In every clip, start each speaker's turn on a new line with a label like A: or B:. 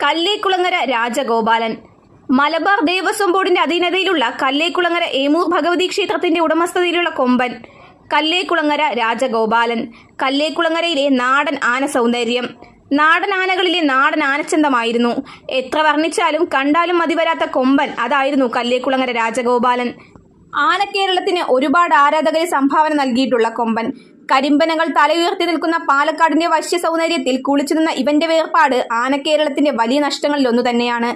A: കല്ലേക്കുളങ്ങര രാജഗോപാലൻ. മലബാർ ദേവസ്വം ബോർഡിന്റെ അധീനതയിലുള്ള കല്ലേക്കുളങ്ങര ഏമൂർ ഭഗവതി ക്ഷേത്രത്തിന്റെ ഉടമസ്ഥതയിലുള്ള കൊമ്പൻ കല്ലേക്കുളങ്ങര രാജഗോപാലൻ. കല്ലേക്കുളങ്ങരയിലെ നാടൻ ആന സൗന്ദര്യം. നാടൻ ആനകളിലെ നാടൻ ആനച്ചന്തമായിരുന്നു. എത്ര വർണ്ണിച്ചാലും കണ്ടാലും മതിവരാത്ത കൊമ്പൻ അതായിരുന്നു കല്ലേക്കുളങ്ങര രാജഗോപാലൻ. ആനക്കേരളത്തിന് ഒരുപാട് ആരാധകരെ സംഭാവന നൽകിയിട്ടുള്ള കൊമ്പൻ. കരിമ്പനകൾ തലയുയർത്തി നിൽക്കുന്ന പാലക്കാടിന്റെ വശ്യ സൗന്ദര്യത്തിൽ കുളിച്ചു നിന്ന ഇവന്റെ വേർപാട് ആനക്കേരളത്തിന്റെ വലിയ നഷ്ടങ്ങളിൽ ഒന്നു തന്നെയാണ്.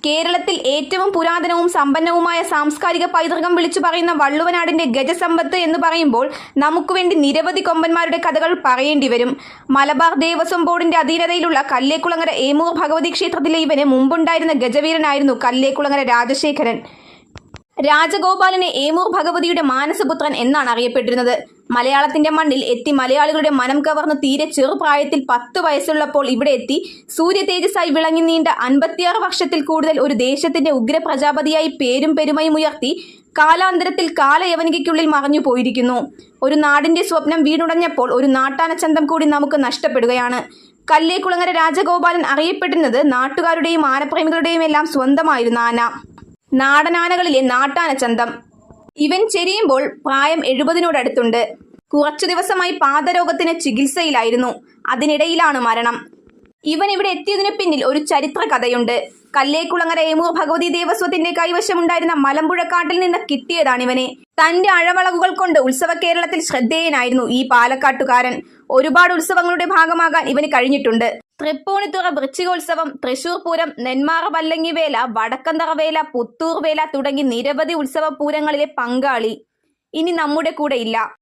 A: കേരളത്തിൽ ഏറ്റവും പുരാതനവും സമ്പന്നവുമായ സാംസ്കാരിക പൈതൃകം വിളിച്ചു പറയുന്ന വള്ളുവനാടിന്റെ ഗജസമ്പത്ത് എന്ന് പറയുമ്പോൾ നമുക്ക് വേണ്ടി നിരവധി കൊമ്പന്മാരുടെ കഥകൾ പറയേണ്ടി വരും. മലബാർ ദേവസ്വം ബോർഡിന്റെ അധീനതയിലുള്ള കല്ലേക്കുളങ്ങര ഏമൂർ ഭഗവതി ക്ഷേത്രത്തിലെ ഇവന് മുമ്പുണ്ടായിരുന്ന ഗജവീരനായിരുന്നു കല്ലേക്കുളങ്ങര രാജശേഖരൻ. രാജഗോപാലനെ ഏമൂർ ഭഗവതിയുടെ മാനസപുത്രൻ എന്നാണ് അറിയപ്പെട്ടിരുന്നത്. മലയാളത്തിന്റെ മണ്ണിൽ എത്തി മലയാളികളുടെ മനം കവർന്ന് തീരെ ചെറുപ്രായത്തിൽ 10 വയസ്സുള്ളപ്പോൾ ഇവിടെ എത്തി സൂര്യ തേജസ്സായി വിളങ്ങി നീണ്ട 56 വർഷത്തിൽ കൂടുതൽ ഒരു ദേശത്തിന്റെ ഉഗ്ര പ്രജാപതിയായി പേരും പെരുമയും ഉയർത്തി കാലാന്തരത്തിൽ കാലയവനികയ്ക്കുള്ളിൽ മറഞ്ഞു പോയിരിക്കുന്നു. ഒരു നാടിന്റെ സ്വപ്നം വീണുടഞ്ഞപ്പോൾ ഒരു നാട്ടാനച്ചന്തം കൂടി നമുക്ക് നഷ്ടപ്പെടുകയാണ്. കല്ലേക്കുളങ്ങര രാജഗോപാലൻ അറിയപ്പെടുന്നത് നാട്ടുകാരുടെയും ആനപ്രേമികളുടെയും എല്ലാം സ്വന്തമായിരുന്ന ആന. നാടനാനകളിലെ നാട്ടാനച്ചന്തം. ഇവൻ ചെരിയുമ്പോൾ പ്രായം 70-നോടടുത്തുണ്ട്. കുറച്ചു ദിവസമായി പാദരോഗത്തിന് ചികിത്സയിലായിരുന്നു. അതിനിടയിലാണ് മരണം. ഇവൻ ഇവിടെ എത്തിയതിനു പിന്നിൽ ഒരു ചരിത്ര കഥയുണ്ട്. കല്ലേക്കുളങ്ങര ഏമൂർ ഭഗവതി ദേവസ്വത്തിന്റെ കൈവശമുണ്ടായിരുന്ന മലമ്പുഴക്കാട്ടിൽ നിന്ന് കിട്ടിയതാണിവനെ. തന്റെ അഴവളകുകൾ കൊണ്ട് ഉത്സവ കേരളത്തിൽ ശ്രദ്ധേയനായിരുന്നു ഈ പാലക്കാട്ടുകാരൻ. ഒരുപാട് ഉത്സവങ്ങളുടെ ഭാഗമാകാൻ ഇവന് കഴിഞ്ഞിട്ടുണ്ട്. തൃപ്പൂണിത്തുറ വൃശ്ചികോത്സവം, തൃശൂർ പൂരം, നെന്മാറ പല്ലങ്ങിവേല, വടക്കന്തറ വേല, പുത്തൂർ വേല തുടങ്ങി നിരവധി ഉത്സവ പൂരങ്ങളിലെ പങ്കാളി ഇനി നമ്മുടെ കൂടെ ഇല്ല.